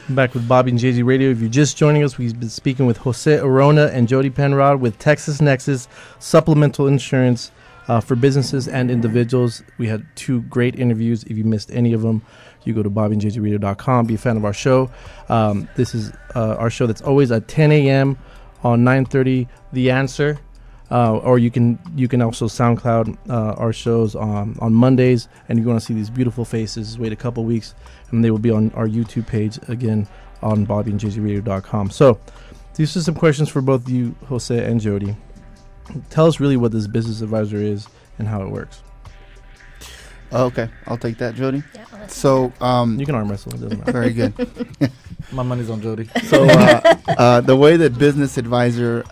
I'm back with Bobby and JZ Radio. If you're just joining us, we've been speaking with Jose Orona and Jodi Penrod with Texas Nexus Supplemental Insurance for businesses and individuals. We had 2 great interviews. If you missed any of them, you go to bobbyandjzradio.com. Be a fan of our show. This is our show that's always at 10 a.m. on 9:30 The Answer. Or you can also SoundCloud our shows on Mondays, and if you want to see these beautiful faces, wait a couple weeks, and they will be on our YouTube page again on bobbyandjzradio.com. So these are some questions for both you, Jose and Jodi. Tell us really what this business advisor is and how it works. Okay, I'll take that, Jodi. Yeah, so you can arm wrestle. It doesn't matter. Very good. My money's on Jodi. So the way that Business Advisor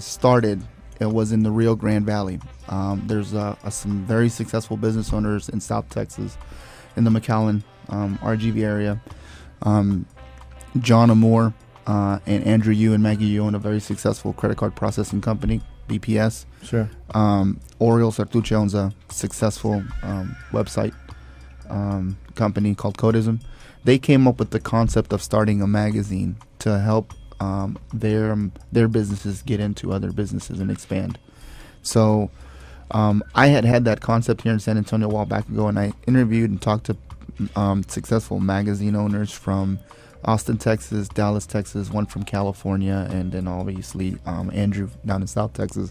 started, it was in the Rio Grande Valley. There's some very successful business owners in South Texas, in the McAllen, RGV area. John Amore and Andrew Yu and Maggie Yu own a very successful credit card processing company, BPS. Sure. Oriol Sartucci owns a successful website company called Codism. They came up with the concept of starting a magazine to help their businesses get into other businesses and expand. So I had that concept here in San Antonio a while back ago, and I interviewed and talked to successful magazine owners from Austin, Texas, Dallas, Texas, one from California, and then obviously Andrew down in South Texas.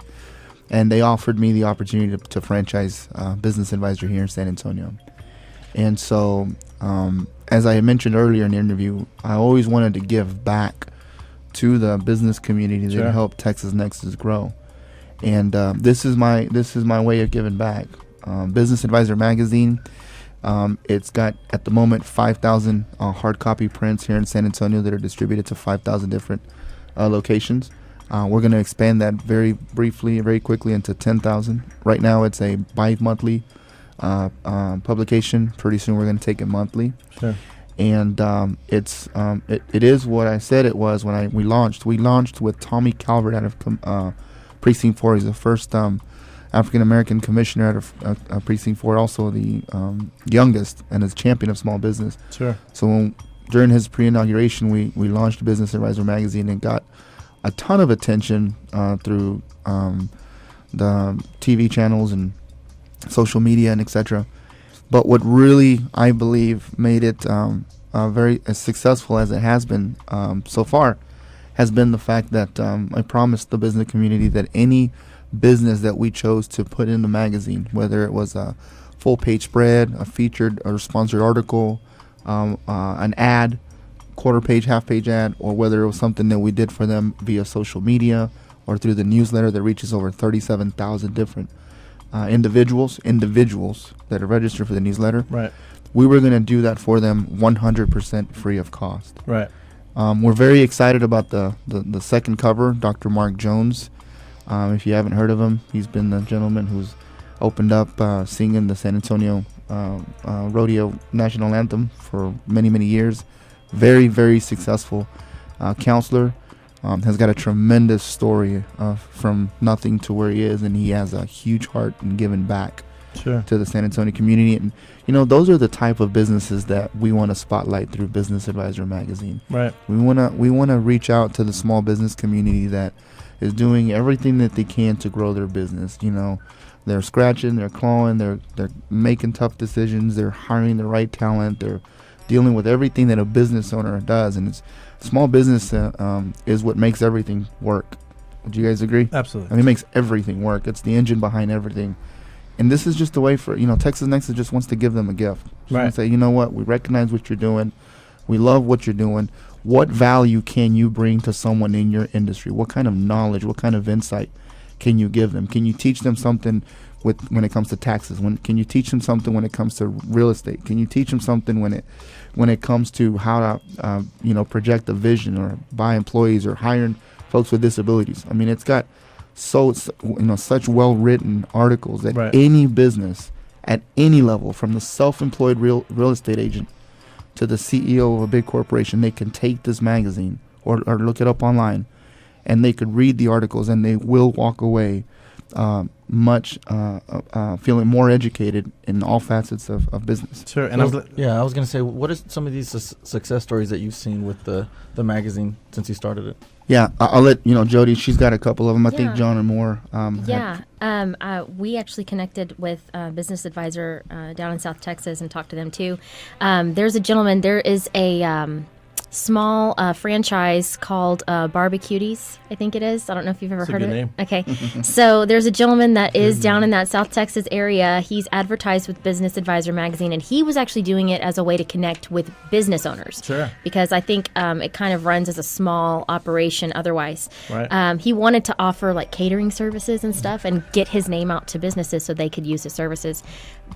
And they offered me the opportunity to franchise Business Advisor here in San Antonio. And so, as I had mentioned earlier in the interview, I always wanted to give back to the business community that helped Texas Nexus grow. And this is my way of giving back. Business Advisor magazine, it's got at the moment 5,000 hard copy prints here in San Antonio that are distributed to 5,000 different locations. We're going to expand that very quickly into 10,000. Right now it's a bi-monthly publication. Pretty soon we're going to take it monthly. Sure. And it is what I said it was when we launched. We launched with Tommy Calvert out of Precinct 4. He's the first African-American commissioner out of Precinct 4, also the youngest and is champion of small business. Sure. So during his pre-inauguration, we launched Business Advisor magazine and got a ton of attention through the TV channels and social media and etc. But what really, I believe, made it very as successful as it has been so far has been the fact that I promised the business community that any business that we chose to put in the magazine, whether it was a full-page spread, a featured or sponsored article, an ad, quarter-page, half-page ad, or whether it was something that we did for them via social media or through the newsletter that reaches over 37,000 different individuals that are registered for the newsletter. Right. We were going to do that for them 100% free of cost. Right. We're very excited about the second cover, Dr. Mark Jones. If you haven't heard of him, he's been the gentleman who's opened up singing the San Antonio Rodeo National Anthem for many, many years. Very, very successful counselor. Has got a tremendous story from nothing to where he is, and he has a huge heart in giving back to the San Antonio community. And those are the type of businesses that we want to spotlight through Business Advisor magazine. Right. We want to reach out to the small business community that is doing everything that they can to grow their business. They're scratching, they're clawing, they're making tough decisions, they're hiring the right talent, they're dealing with everything that a business owner does, and it's small business is what makes everything work. Would you guys agree? Absolutely. It makes everything work. It's the engine behind everything. And this is just a way for, Texas Nexus just wants to give them a gift. Just want to say, you know what, we recognize what you're doing. We love what you're doing. What value can you bring to someone in your industry? What kind of knowledge, what kind of insight can you give them? Can you teach them something when it comes to taxes? Can you teach them something when it comes to real estate? Can you teach them something when it comes to how to project a vision or buy employees or hiring folks with disabilities? I mean, it's got such well-written articles that any business at any level, from the self-employed real estate agent to the CEO of a big corporation, they can take this magazine or look it up online, and they could read the articles, and they will walk away feeling more educated in all facets of business. Sure. And I was going to say, what are some of these success stories that you've seen with the magazine since you started it? Yeah, I'll let Jodi. She's got a couple of them. I think John and more. We actually connected with a business advisor down in South Texas and talked to them too. There's a gentleman. There is a small franchise called Barbecuties, I think it is. I don't know if you've ever heard of it. Name. Okay. So there's a gentleman that is down in that South Texas area. He's advertised with Business Advisor magazine, and he was actually doing it as a way to connect with business owners. Sure. Because I think it kind of runs as a small operation otherwise. Right. He wanted to offer like catering services and stuff and get his name out to businesses so they could use his services.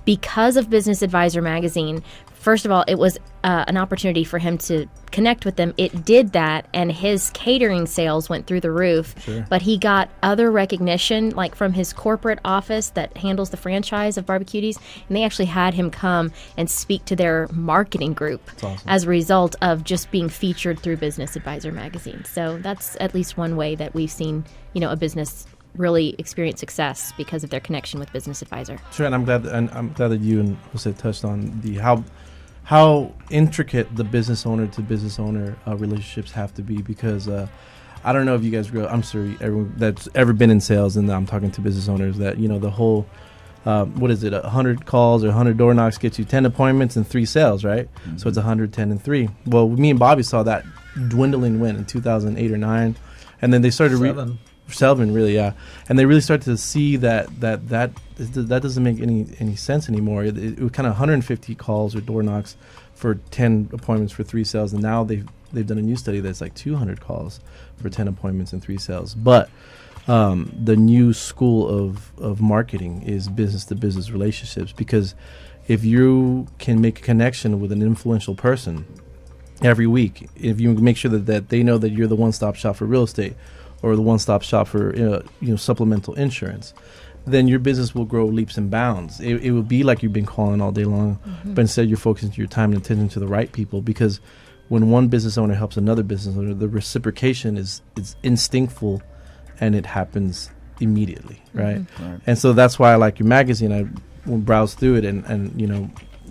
Because of Business Advisor magazine, first of all, it was an opportunity for him to connect with them. It did that, and his catering sales went through the roof. Sure. But he got other recognition, like from his corporate office that handles the franchise of Barbecuties, and they actually had him come and speak to their marketing group awesome. as a result of just being featured through Business Advisor magazine. So that's at least one way that we've seen, a business really experience success because of their connection with Business Advisor. Sure, and I'm glad that you and Jose touched on the how intricate the business owner to business owner relationships have to be, because I don't know if you guys I'm sure everyone that's ever been in sales, and I'm talking to business owners, that the whole 100 calls or 100 door knocks gets you 10 appointments and 3 sales, right? Mm-hmm. So it's 110 and 3. Well, me and Bobby saw that dwindling in 2008 or 9, and then they started 7 really, yeah, and they really started to see that doesn't make any sense anymore. It was kind of 150 calls or door knocks for 10 appointments for 3 sales, and now they've done a new study that's like 200 calls for 10 appointments and 3 sales. But the new school of marketing is business to business relationships, because if you can make a connection with an influential person every week, if you make sure that they know that you're the one-stop shop for real estate, or the one-stop shop for supplemental insurance, then your business will grow leaps and bounds. It will be like you've been calling all day long, but instead you're focusing your time and attention to the right people, because when one business owner helps another business owner, the reciprocation is instinctful, and it happens immediately, right? Right. And so that's why I like your magazine. I browse through it, and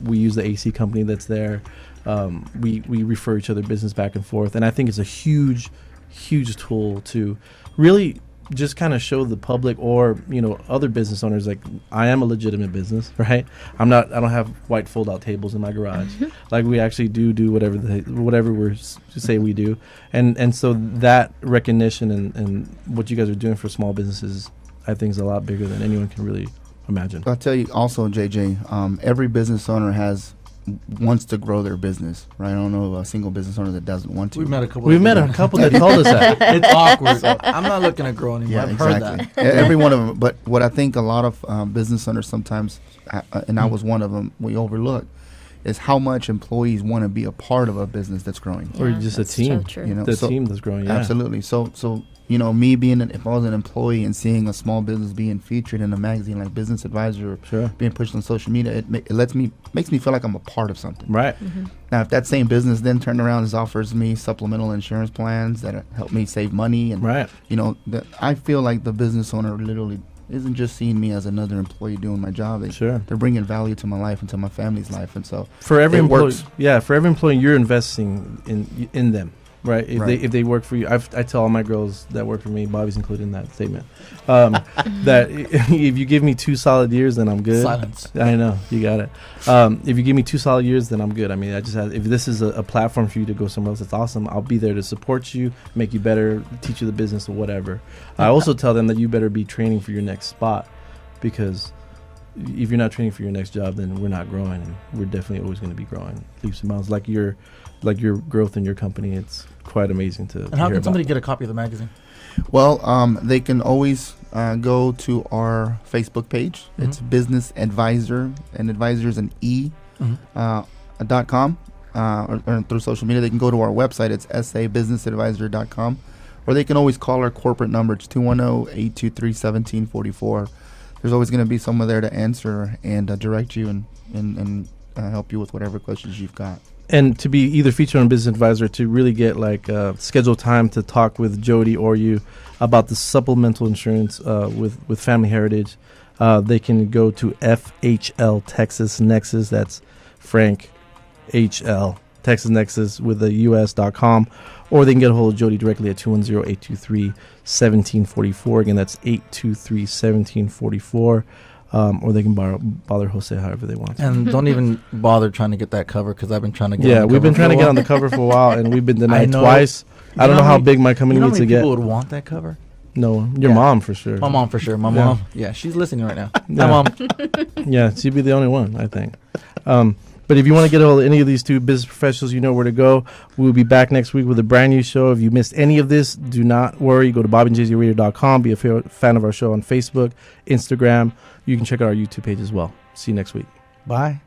we use the AC company that's there. We refer each other business back and forth, and I think it's a huge tool to really just kind of show the public, or other business owners, like, I am a legitimate business, right? I don't have white fold out tables in my garage. Like, we actually do whatever we say we do, and so that recognition and what you guys are doing for small businesses, I think, is a lot bigger than anyone can really imagine. I'll tell you also, JJ, every business owner wants to grow their business, right? I don't know of a single business owner that doesn't want to. We've met a couple that told us that. It's awkward. I'm not looking to grow anymore. Yeah, I've exactly. heard that. Every one of them. But what I think a lot of business owners sometimes, and I was one of them, we overlook, is how much employees want to be a part of a business that's growing. Or just a team. So true. The team that's growing, yeah. Absolutely. So me if I was an employee and seeing a small business being featured in a magazine like Business Advisor, sure, being pushed on social media, it makes me feel like I'm a part of something. Right. Mm-hmm. Now, if that same business then turned around and offers me supplemental insurance plans that help me save money, and right, I feel like the business owner literally isn't just seeing me as another employee doing my job. They're bringing value to my life and to my family's life, and so for every employee, works. For every employee, you're investing in them. Right. If they work for you, I tell all my girls that work for me, Bobby's included in that statement, that if you give me 2 solid years, then I'm good. Silence. I know, you got it. If you give me 2 solid years, then I'm good. I mean, if this is a platform for you to go somewhere else, that's awesome. I'll be there to support you, make you better, teach you the business or whatever. I also tell them that you better be training for your next spot, because if you're not training for your next job, then we're not growing, and we're definitely always going to be growing leaps and bounds. Like your growth in your company, it's quite amazing to. And how can somebody get a copy of the magazine? Well, they can always go to our Facebook page. Mm-hmm. It's Business Advisor, and advisor is an E, .com, or through social media. They can go to our website. It's sabusinessadvisor.com, or they can always call our corporate number. It's 210-823-1744. There's always going to be someone there to answer and direct you and help you with whatever questions you've got. And to be either featured on Business Advisor, to really get like scheduled time to talk with Jodi or you about the supplemental insurance with Family Heritage, they can go to FHL Texas Nexus. That's Frank HL Texas Nexus with the US.com, or they can get a hold of Jodi directly at 210-823-1744. Again, that's 823-1744. Or they can bother Jose however they want. And don't even bother trying to get that cover, because I've been trying to get on the we've been cover trying to for a get on the while. cover for a while, and we've been denied know. twice. I don't know how big my company You know how needs many to get. people would want that cover? No, your Yeah. mom for sure. My mom for sure. My Yeah. mom. Yeah, she's listening right now. Yeah. Hi, Mom. Yeah, she'd be the only one, I think. But if you want to get a hold of any of these two business professionals, you know where to go. We'll be back next week with a brand new show. If you missed any of this, do not worry. Go to bobbyandjzradio.com. Be a fan of our show on Facebook, Instagram. You can check out our YouTube page as well. See you next week. Bye.